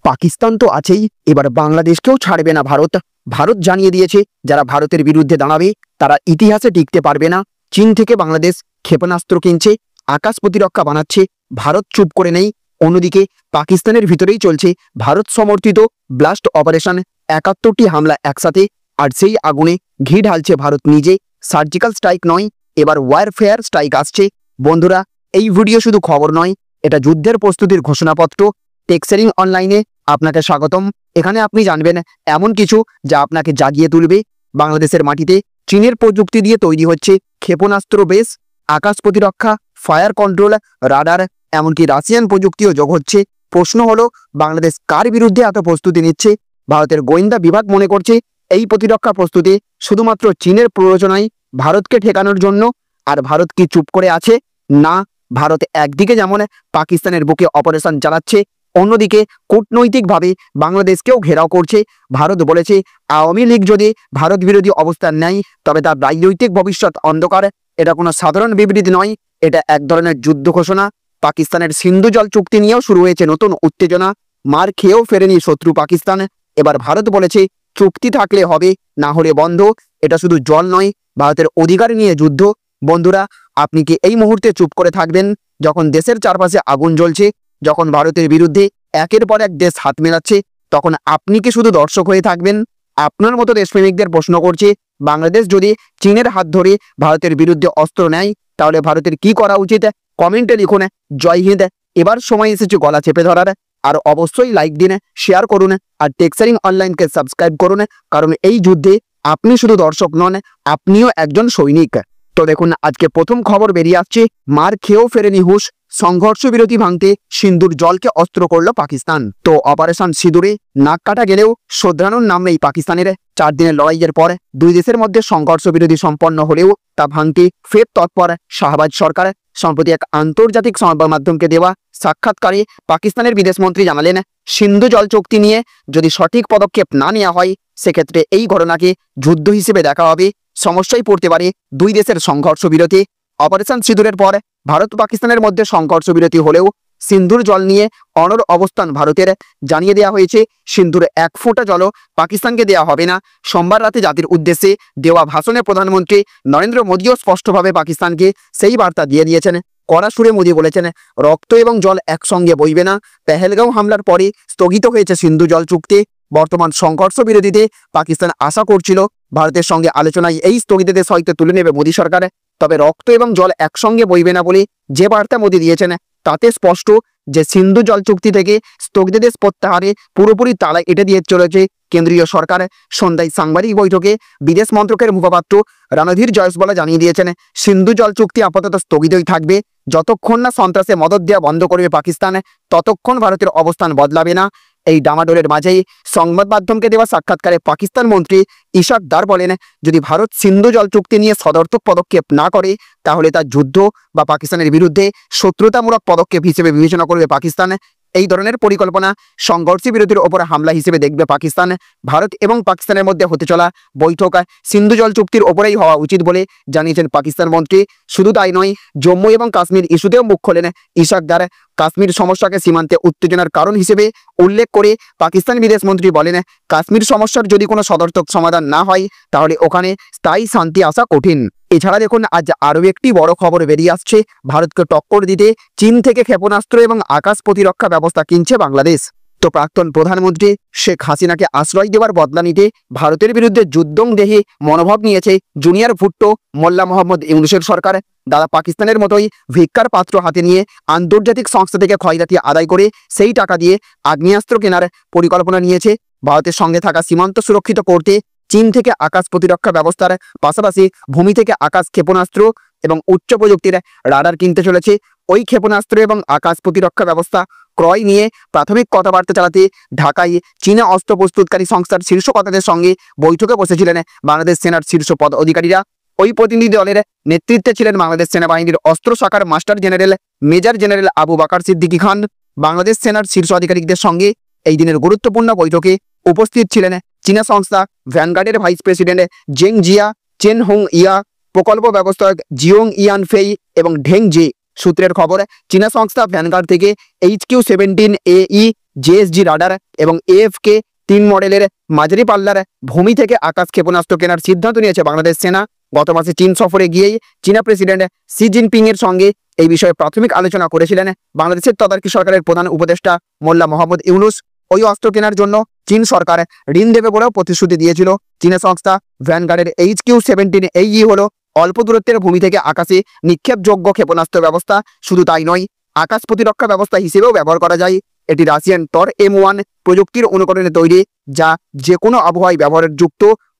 পাকিস্তান তো আছেই, এবার বাংলাদেশকেও ছাড়বে না ভারত। ভারত জানিয়ে দিয়েছে যারা ভারতের বিরুদ্ধে দাঁড়াবে তারা ইতিহাসে টিকতে পারবে না। চীন থেকে বাংলাদেশ ক্ষেপণাস্ত্র কিনছে, আকাশ প্রতিরক্ষা বানাচ্ছে, ভারত চুপ করে নেই। অন্যদিকে পাকিস্তানের ভিতরেই চলছে ভারত সমর্থিত ব্লাস্ট অপারেশন, ৭১টি হামলা একসাথে, আর সেই আগুনে ঘি ঢালছে ভারত নিজে। সার্জিক্যাল স্ট্রাইক নয়, এবার ওয়ারফেয়ার স্ট্রাইক আসছে। বন্ধুরা, এই ভিডিও শুধু খবর নয়, এটা যুদ্ধের প্রস্তুতির ঘোষণাপত্র। টেকশেয়ারিং অনলাইনে আপনাকে স্বাগতম। এখানে আপনি জানবেন এমন কিছু যা আপনাকে জাগিয়ে তুলবে। বাংলাদেশের মাটিতে চীনের প্রযুক্তি দিয়ে তৈরি হচ্ছে ক্ষেপণাস্ত্র বেস, আকাশ প্রতিরক্ষা, ফায়ার কন্ট্রোল, রাডার, এমনকি রাশিয়ান প্রযুক্তিও যোগ হচ্ছে। প্রশ্ন হলো, বাংলাদেশ কার বিরুদ্ধে এত প্রস্তুতি নিচ্ছে? ভারতের গোয়েন্দা বিভাগ মনে করছে এই প্রতিরক্ষা প্রস্তুতি শুধুমাত্র চীনের প্ররোচনায়, ভারতকে ঠেকানোর জন্য। আর ভারত কি চুপ করে আছে? না, ভারত একদিকে যেমন পাকিস্তানের বুকে অপারেশন চালাচ্ছে, অন্যদিকে কূটনৈতিকভাবে বাংলাদেশকেও ঘেরাও করছে। ভারত বলেছে আওয়ামী লীগ যদি ভারত বিরোধী অবস্থান নেয় তবে তার রাজনৈতিক ভবিষ্যৎ অন্ধকার। এটা কোনো সাধারণ বিবৃতি নয়, এটা এক ধরনের যুদ্ধ ঘোষণা। পাকিস্তানের সিন্ধু জল চুক্তি নিয়েও শুরু হয়েছে নতুন উত্তেজনা। মার খেয়েও ফেরেনি শত্রু পাকিস্তান। এবার ভারত বলেছে চুক্তি থাকলে হবে, না হলে বন্ধ। এটা শুধু জল নয়, ভারতের অধিকার নিয়ে যুদ্ধ। বন্ধুরা, আপনি কি এই মুহূর্তে চুপ করে থাকবেন যখন দেশের চারপাশে আগুন জ্বলছে, যখন ভারতের বিরুদ্ধে একের পর এক দেশ হাত মেলাচ্ছে? তখন আপনি কি শুধু দর্শক হয়ে থাকবেন? আপনার মতো দেশপ্রেমিকদের প্রশ্ন করছে, বাংলাদেশ যদি চীনের হাত ধরে ভারতের বিরুদ্ধে অস্ত্র নেয় তাহলে ভারতের কি করা উচিত? কমেন্টে লিখুন জয় হিন্দ। এবার সময় এসেছে গলা চেপে ধরার। আর অবশ্যই লাইক দিন, শেয়ার করুন, আর টেকশেয়ারিং অনলাইনকে সাবস্ক্রাইব করুন, কারণ এই যুদ্ধে আপনি শুধু দর্শক নন, আপনিও একজন সৈনিক। তো দেখুন, আজকে প্রথম খবর বেরিয়ে আসছে, মার খেয়েও ফেরেনি হুঁশ, সংঘর্ষ বিরতি ভাঙতে সিন্দুর জলকে অস্ত্র করল পাকিস্তান। তো অপারেশন সিঁদুরে নাক কাটা গেলেও শোধরানোর নাম নেই পাকিস্তানের। 4 দিনের লড়াইয়ের পর দুই দেশের মধ্যে সংঘর্ষ বিরতি সম্পন্ন হলেও তা ভাঙতে ফের তৎপর শাহবাজ সরকার। সম্প্রতি এক আন্তর্জাতিক সংবাদ মাধ্যমকে দেওয়া সাক্ষাৎকারে পাকিস্তানের বিদেশমন্ত্রী জানালেন, সিন্ধু জল চুক্তি নিয়ে যদি সঠিক পদক্ষেপ না নেওয়া হয় সেক্ষেত্রে এই ঘটনাকে যুদ্ধ হিসেবে দেখা হবে। সমস্যায় পড়তে পারে দুই দেশের সংঘর্ষ বিরতি। অপারেশন সিঁদুরের পর ভারত পাকিস্তানের মধ্যে সংঘর্ষ বিরতি হলেও সিন্ধুর জল নিয়ে অনড় অবস্থান ভারতের। জানিয়ে দেওয়া হয়েছে সিন্ধুর 1 ফোঁটা জলও পাকিস্তানকে দেওয়া হবে না। সোমবার রাতে জাতির উদ্দেশ্যে দেওয়া ভাষণে প্রধানমন্ত্রী নরেন্দ্র মোদীও স্পষ্টভাবে পাকিস্তানকে সেই বার্তা দিয়ে দিয়েছেন। কড়া সুরে মোদী বলেছেন, রক্ত এবং জল একসঙ্গে বইবে না। পেহেলগাঁও হামলার পরে স্থগিত হয়েছে সিন্ধু জল চুক্তি। বর্তমান সংঘর্ষ বিরতিতে পাকিস্তান আশা করছিল ভারতের সঙ্গে আলোচনায় এই স্থগিতাদেশ হয়তো তুলে নেবে মোদী সরকার। তবে রক্ত এবং জল একসঙ্গে বইবে না বলে যে বার্তা মোদী দিয়েছেন তাতে স্পষ্ট যে সিন্ধু জল চুক্তি থেকে স্থগিতাদেশ প্রত্যাহারে পুরোপুরি তালা এঁটে দিয়ে চলেছে কেন্দ্রীয় সরকার। সন্ধ্যায় সাংবাদিক বৈঠকে বিদেশ মন্ত্রকের মুখপাত্র রণধীর জয়সওয়াল জানিয়ে দিয়েছেন, সিন্ধু জল চুক্তি আপাতত স্থগিতই থাকবে। যতক্ষণ না সন্ত্রাসে মদদ দেওয়া বন্ধ করবে পাকিস্তান, ততক্ষণ ভারতের অবস্থান বদলাবে না। এই ডামাডোলের মাঝেই সংবাদ মাধ্যমকে দেওয়া সাক্ষাৎকারে পাকিস্তান মন্ত্রী ইশাক দার বলেন, যদি ভারত সিন্ধু জল চুক্তি নিয়ে সদর্থক পদক্ষেপ না করে তাহলে তা যুদ্ধ বা পাকিস্তানের বিরুদ্ধে শত্রুতামূলক পদক্ষেপ হিসেবে বিবেচনা করবে পাকিস্তান। এই ধরনের পরিকল্পনা সংঘর্ষ বিরতির ওপর হামলা হিসেবে দেখবে পাকিস্তান। ভারত এবং পাকিস্তানের মধ্যে হতে চলা বৈঠক সিন্ধু জল চুক্তির ওপরেই হওয়া উচিত বলে জানিয়েছেন পাকিস্তান মন্ত্রী। শুধু তাই নয়, জম্মু এবং কাশ্মীর ইস্যুতেও মুখ খোলেন ইশাক দার। কাশ্মীর সমস্যাকে সীমান্তে উত্তেজনার কারণ হিসেবে উল্লেখ করে পাকিস্তান বিদেশমন্ত্রী বলেন, কাশ্মীর সমস্যার যদি কোনো সদর্থক সমাধান না হয় তাহলে ওখানে স্থায়ী শান্তি আসা কঠিন। এছাড়া দেখুন, আজ আরও একটি বড় খবর বেরিয়ে আসছে, ভারতকে টক্কর দিতে চীন থেকে ক্ষেপণাস্ত্র এবং আকাশ প্রতিরক্ষা ব্যবস্থা কিনছে বাংলাদেশ। তো প্রাক্তন প্রধানমন্ত্রী শেখ হাসিনাকে আশ্রয় দেওয়ার বদলা নিতে ভারতের বিরুদ্ধে যুদ্ধং দেহে মনোভাব নিয়েছে জুনিয়র ভুট্টো মোল্লা মোহাম্মদ ইউনূসের সরকার। দাদা পাকিস্তানের মতোই ভিক্ষার পাত্র হাতে নিয়ে আন্তর্জাতিক সংস্থা থেকে ক্ষয়রাতি আদায় করে সেই টাকা দিয়ে আগ্নেয়াস্ত্র কেনার পরিকল্পনা নিয়েছে। ভারতের সঙ্গে থাকা সীমান্ত সুরক্ষিত করতে চীন থেকে আকাশ প্রতিরক্ষা ব্যবস্থার পাশাপাশি ভূমি থেকে আকাশ ক্ষেপণাস্ত্র এবং উচ্চ প্রযুক্তির রাডার কিনতে চলেছে। ওই ক্ষেপণাস্ত্র এবং আকাশ প্রতিরক্ষা ব্যবস্থা ক্রয় নিয়ে প্রাথমিক কথাবার্তা চালাতে ঢাকায় চীনা অস্ত্র প্রস্তুতকারী সংস্থার শীর্ষ কর্তাদের সঙ্গে বৈঠকে বসেছিলেন বাংলাদেশ সেনার শীর্ষ পদ অধিকারীরা। ওই প্রতিনিধি দলের নেতৃত্বে ছিলেন বাংলাদেশ সেনাবাহিনীর অস্ত্র শাখার master general major general Abu Bakar Siddiqui Khan. Bangladesh সেনার শীর্ষ আধিকারিকদের সঙ্গে এই দিনের গুরুত্বপূর্ণ বৈঠকে উপস্থিত ছিলেন চীনা সংস্থা ভ্যানগার্ডের ভাইস প্রেসিডেন্ট জেং জিয়া, চেন হোং ইয়া, প্রকল্প ব্যবস্থাপক জিওং ইয়ান ফেই এবং ঢেং জে। সূত্রের খবর, চীনা সংস্থা ভ্যানগার্ড থেকে HQ-17AE JSG রাডার এবং AFK-3 মডেলের মাঝারি পাল্লার ভূমি থেকে আকাশ ক্ষেপণাস্ত্র কেনার সিদ্ধান্ত নিয়েছে বাংলাদেশ সেনা। গত মাসে চীন সফরে গিয়েই চীনা প্রেসিডেন্ট শি জিনপিং এর সঙ্গে এই বিষয়ে প্রাথমিক আলোচনা করেছিলেন বাংলাদেশের তদারকি সরকারের প্রধান উপদেষ্টা মোল্লা মোহাম্মদ ইউনুস। ওই অস্ত্র কেনার জন্য চীন সরকার ঋণ দেবে বলেও প্রতিশ্রুতি দিয়েছিল। চীনা সংস্থা ভ্যানগার্ডের HQ-17AE হলো অল্প দূরত্বের ভূমি থেকে আকাশে নিক্ষেপযোগ্য ক্ষেপণাস্ত্র ব্যবস্থা। শুধু তাই নয়, আকাশ প্রতিরক্ষা ব্যবস্থা হিসেবেও ব্যবহার করা যায়। এটি রাশিয়ান টর M1 প্রযুক্তির অনুকরণে তৈরি, যা যে কোনো আবহাওয়ায় ব্যবহারের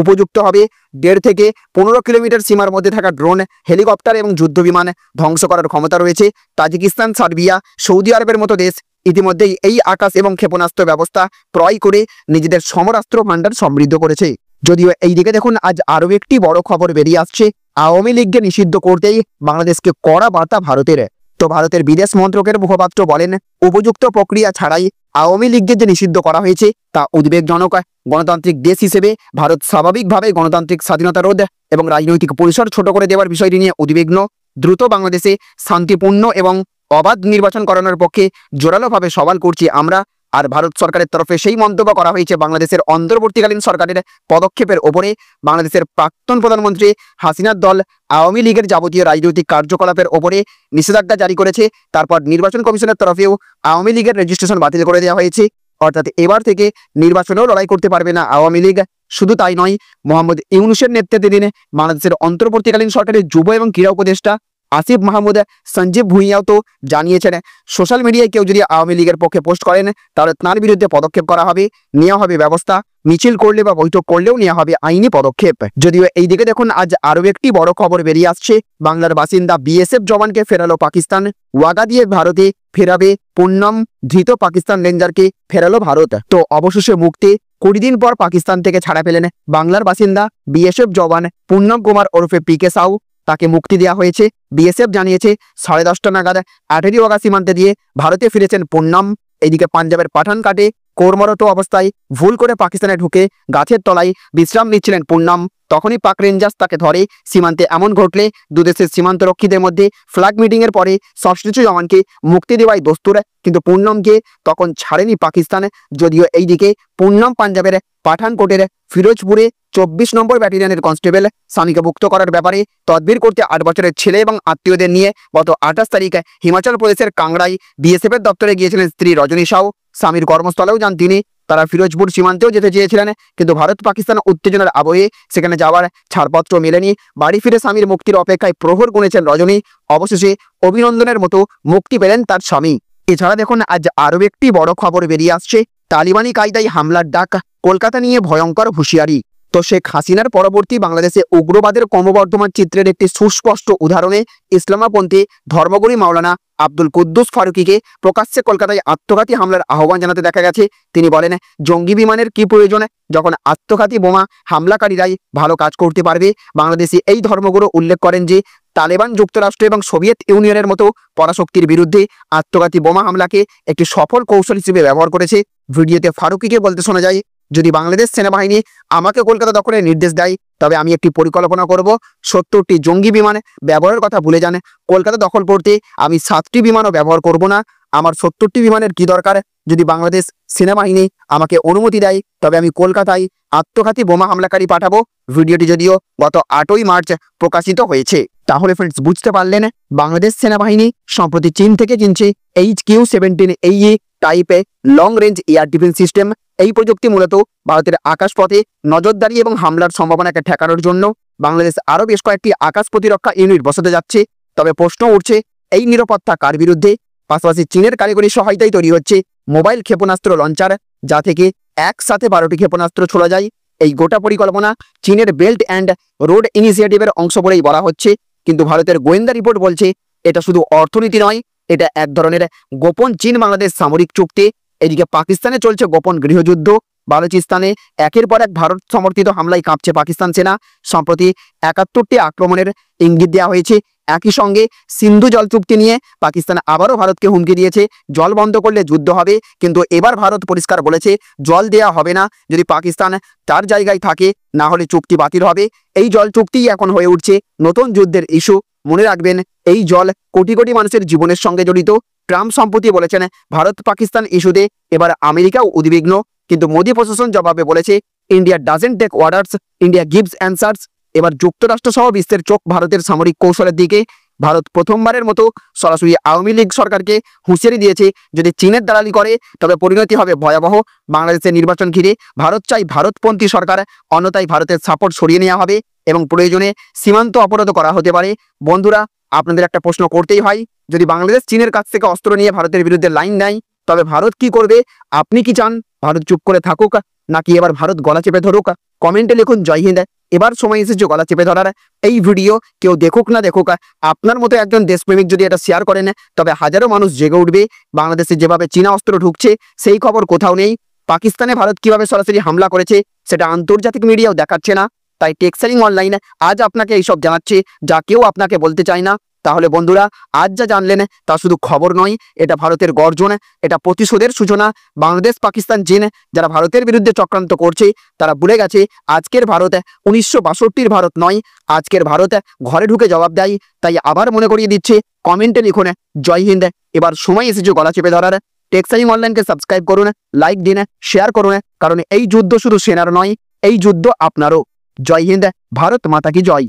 উপযুক্ত হবে। 1.5 থেকে 15 কিলোমিটার সীমার মধ্যে থাকা ড্রোন, হেলিকপ্টার এবং যুদ্ধবিমান ধ্বংস করার ক্ষমতা রয়েছে। তাজিকিস্তান, সার্বিয়া, সৌদি আরবের মতো দেশ ইতিমধ্যেই এই আকাশ এবং ক্ষেপণাস্ত্র ব্যবস্থা ক্রয় করে নিজেদের সমরাস্ত্র ভাণ্ডার সমৃদ্ধ করেছে। যদিও এইদিকে দেখুন, আজ আরও একটি বড় খবর বেরিয়ে আসছে। আওয়ামী লীগকে নিষিদ্ধ করতেই বাংলাদেশকে কড়া বার্তা ভারতের। তো ভারতের বিদেশ মন্ত্রকের মুখপাত্র বলেন, উপযুক্ত প্রক্রিয়া ছাড়াই আওয়ামী লীগকে যে নিষিদ্ধ করা হয়েছে তা উদ্বেগজনক। গণতান্ত্রিক দেশ হিসেবে ভারত স্বাভাবিকভাবে গণতান্ত্রিক স্বাধীনতা রোধ এবং রাজনৈতিক পরিসর ছোট করে দেওয়ার বিষয়টি নিয়ে উদ্বিগ্ন। দ্রুত বাংলাদেশে শান্তিপূর্ণ এবং অবাধ নির্বাচন করানোর পক্ষে জোরালোভাবে সওয়াল করছি আমরা। আর ভারত সরকারের তরফে সেই মন্তব্য করা হয়েছে বাংলাদেশের অন্তর্বর্তীকালীন সরকারের পদক্ষেপের ওপরে। বাংলাদেশের প্রাক্তন প্রধানমন্ত্রী হাসিনার দল আওয়ামী লীগের যাবতীয় রাজনৈতিক কার্যকলাপের ওপরে নিষেধাজ্ঞা জারি করেছে। তারপর নির্বাচন কমিশনের তরফেও আওয়ামী লীগের রেজিস্ট্রেশন বাতিল করে দেওয়া হয়েছে। অর্থাৎ এবার থেকে নির্বাচনেও লড়াই করতে পারবে না আওয়ামী লীগ। শুধু তাই নয়, মোহাম্মদ ইউনুসের নেতৃত্বাধীন বাংলাদেশের অন্তর্বর্তীকালীন সরকারের যুব এবং ক্রীড়া উপদেষ্টা আসিফ মাহমুদ সঞ্জীব ভুঁইয়াও তো জানিয়েছেন, সোশ্যাল মিডিয়ায় কেউ যদি আওয়ামী লীগের পক্ষে পোস্ট করেন তাহলে তার বিরুদ্ধে পদক্ষেপ করা হবে, নেওয়া হবে ব্যবস্থা। মিছিল করলে বা বৈঠক করলেও নেওয়া হবে আইনি পদক্ষেপ। যদিও এইদিকে দেখুন, আজ আরও একটি বড় খবর বেরিয়ে আসছে। বাংলার বাসিন্দা BSF জওয়ানকে ফেরালো পাকিস্তান। ওয়াগা দিয়ে ভারতে ফেরাবে পুন্নম। ধৃত পাকিস্তান রেঞ্জারকে ফেরালো ভারত। তো অবশেষে মুক্তি। 20 দিন পর পাকিস্তান থেকে ছাড়া পেলেন বাংলার বাসিন্দা BSF জওয়ান পুন্নম কুমার ওরফে PK সাউ। তাকে মুক্তি দেওয়া হয়েছে। BSF জানিয়েছে 10:30 নাগাদ 18 ওয়াগা সীমান্তে দিয়ে ভারতে ফিরেছেন পুন্নম। এদিকে পাঞ্জাবের পাঠানকাটে কর্মরত অবস্থায় ভুল করে পাকিস্তানে ঢুকে গাছের তলায় বিশ্রাম নিচ্ছিলেন পুন্নম। তখনই পাক রেঞ্জার্স তাকে ধরে। সীমান্তে এমন ঘটলে দুদেশের সীমান্তরক্ষীদের মধ্যে ফ্ল্যাগ মিটিংয়ের পরে সশস্ত্র জওয়ানকে মুক্তি দেওয়াই দস্তুর, কিন্তু পুন্নমকে তখন ছাড়েনি পাকিস্তান। যদিও এইদিকে পুন্নম পাঞ্জাবের পাঠানকোটের ফিরোজপুরে 24 নম্বর ব্যাটালিয়নের কনস্টেবল। স্বামীকে মুক্ত করার ব্যাপারে তদবির করতে 8 বছরের ছেলে এবং আত্মীয়দের নিয়ে গত 28 তারিখ হিমাচল প্রদেশের কাংড়ায় BSF এর দপ্তরে গিয়েছিলেন স্ত্রী রজনী সাউ। স্বামীর কর্মস্থলেও যান তিনি। তারা ফিরোজপুর সীমান্তেও যেতে চেয়েছিলেন, কিন্তু ভারত পাকিস্তান উত্তেজনার আবহে সেখানে যাওয়ার ছাড়পত্র মেলেনি। বাড়ি ফিরে স্বামীর মুক্তির অপেক্ষায় প্রহর গুনেছেন রজনী। অবশেষে অভিনন্দনের মতো মুক্তি পেলেন তার স্বামী। এছাড়া দেখুন, আজ আরও একটি বড় খবর বেরিয়ে আসছে। তালিবানি কায়দায় হামলার ডাক, কলকাতা নিয়ে ভয়ঙ্কর হুঁশিয়ারি। তো শেখ হাসিনার পরবর্তী বাংলাদেশে উগ্রবাদের ক্রমবর্ধমান চিত্রের একটি সুস্পষ্ট উদাহরণে ইসলামপন্থী ধর্মগুরু মাওলানা আব্দুল কুদ্দুস ফারুকিকে প্রকাশ্যে কলকাতায় আত্মঘাতী হামলার আহ্বান জানাতে দেখা গেছে। তিনি বলেন, জঙ্গি বিমানের কি প্রয়োজন যখন আত্মঘাতী বোমা হামলাকারীরাই ভালো কাজ করতে পারবে। বাংলাদেশি এই ধর্মগুরু উল্লেখ করেন যে তালেবান, যুক্তরাষ্ট্র এবং সোভিয়েত ইউনিয়নের মতো পরাশক্তির বিরুদ্ধে আত্মঘাতী বোমা হামলাকে একটি সফল কৌশল হিসেবে ব্যবহার করেছে। ভিডিওতে ফারুকিকে বলতে শোনা যায়, যদি বাংলাদেশ সেনাবাহিনী আমাকে কলকাতা দখলের নির্দেশ দেয় তবে আমি একটি পরিকল্পনা করব। 70টি জঙ্গি বিমান ব্যবহারের কথা ভুলে যান। কলকাতা দখল করতে আমি 7টি বিমানও ব্যবহার করব না। আমার 70টি বিমানের কি দরকার? যদি বাংলাদেশ সেনাবাহিনী আমাকে অনুমতি দেয় তবে আমি কলকাতায় আত্মঘাতী বোমা হামলাকারী পাঠাবো। ভিডিওটি যদিও গত 8ই মার্চ প্রকাশিত হয়েছে। তাহলে ফ্রেন্ডস, বুঝতে পারলেন বাংলাদেশ সেনাবাহিনী সম্প্রতি চীন থেকে কিনছে HQ-17AE টাইপে long range air defence system. এই প্রযুক্তি মূলত ভারতের আকাশপথে নজরদারি এবং হামলার সম্ভাবনাকে ঠেকানোর জন্য বাংলাদেশ আরও বেশ কয়েকটি আকাশ প্রতিরক্ষা ইউনিট বসাতে যাচ্ছে। তবে প্রশ্ন উঠছে, এই নিরাপত্তা কার বিরুদ্ধে? পাশাপাশি চীনের কারিগরি সহায়তায় তৈরি হচ্ছে মোবাইল ক্ষেপণাস্ত্র লঞ্চার, যা থেকে একসাথে 12টি ক্ষেপণাস্ত্র ছোড়া যায়। এই গোটা পরিকল্পনা চীনের বেল্ট অ্যান্ড রোড ইনিশিয়েটিভের অংশ বলেই বলা হচ্ছে। কিন্তু ভারতের গোয়েন্দা রিপোর্ট বলছে এটা শুধু অর্থনীতি নয়, এটা এক ধরনের গোপন চীন বাংলাদেশ সামরিক চুক্তি। এদিকে পাকিস্তানে চলছে গোপন গৃহযুদ্ধ। বালুচিস্তানে একের পর এক ভারত সমর্থিত হামলায় কাঁপছে পাকিস্তান সেনা। সম্প্রতি 71টি আক্রমণের ইঙ্গিত দেওয়া হয়েছে। একই সঙ্গে সিন্ধু জল চুক্তি নিয়ে পাকিস্তান আবারও ভারতকে হুমকি দিয়েছে, জল বন্ধ করলে যুদ্ধ হবে। কিন্তু এবার ভারত পরিষ্কার বলেছে জল দেয়া হবে না যদি পাকিস্তান তার জায়গায় থাকে, না হলে চুক্তি বাতিল হবে। এই জল চুক্তিই এখন হয়ে উঠছে নতুন যুদ্ধের ইস্যু। মনে রাখবেন, এই জল কোটি কোটি মানুষের জীবনের সঙ্গে জড়িত। ট্রাম্প সম্প্রতি বলেছেন ভারত পাকিস্তান ইস্যুতে এবার আমেরিকাও উদ্বিগ্ন, কিন্তু মোদী প্রশাসন জবাবে বলেছে India doesn't take orders, India gives answers. এবার যুক্তরাষ্ট্র সহ বিশ্বের চোখ ভারতের সামরিক কৌশলের দিকে। ভারত প্রথমবারের মতো সরাসরি আওয়ামী লীগ সরকারকে হুঁশিয়ারি দিয়েছে, যদি চীনের দালালি করে তবে পরিণতি হবে ভয়াবহ। বাংলাদেশের নির্বাচন ঘিরে ভারত চাই ভারতপন্থী সরকার, অন্যথায় ভারতের সাপোর্ট সরিয়ে নেওয়া হবে এবং প্রয়োজনে সীমান্ত অবরোধ করা হতে পারে। বন্ধুরা, আপনাদের একটা প্রশ্ন করতেই হয়, যদি বাংলাদেশ চীনের কাছ থেকে অস্ত্র নিয়ে ভারতের বিরুদ্ধে লাইন নেয় তবে ভারত কি করবে? আপনি কি চান ভারত চুপ করে থাকুক, নাকি এবার ভারত গলা চেপে ধরুক? কমেন্টে লিখুন জয় হিন্দ। এবার সময় এসেছে গলা চেপে ধরার। এই ভিডিও কেউ দেখুক না দেখুক, আপনার মতো একজন দেশপ্রেমিক যদি এটা শেয়ার করেন তবে হাজারো মানুষ জেগে উঠবে। বাংলাদেশে যেভাবে চীনা অস্ত্র ঢুকছে সেই খবর কোথাও নেই। পাকিস্তানে ভারত কিভাবে সরাসরি হামলা করেছে সেটা আন্তর্জাতিক মিডিয়াও দেখাচ্ছে না। তাই টেক্সারিং অনলাইন আজ আপনাকে এইসব জানাচ্ছে যা কেউ আপনাকে বলতে চায় না। তাহলে বন্ধুরা, আজ যা জানলেন তা শুধু খবর নয়, এটা ভারতের গর্জন, এটা প্রতিশোধের সূচনা। বাংলাদেশ, পাকিস্তান, চীন যারা ভারতের বিরুদ্ধে চক্রান্ত করছে তারা ভুলে গেছে আজকের ভারত 1962-র ভারত নয়। আজকের ভারত ঘরে ঢুকে জবাব দেয়। তাই আবার মনে করিয়ে দিচ্ছে, কমেন্টে লিখুন জয় হিন্দ। এবার সময় এসেছে গলা চেপে ধরার। টেক্সারিং অনলাইনকে সাবস্ক্রাইব করুন, লাইক দিন, শেয়ার করুন, কারণ এই যুদ্ধ শুধু সেনার নয়, এই যুদ্ধ আপনারও। জয় হিন্দ, ভারত মাতা কি জয়।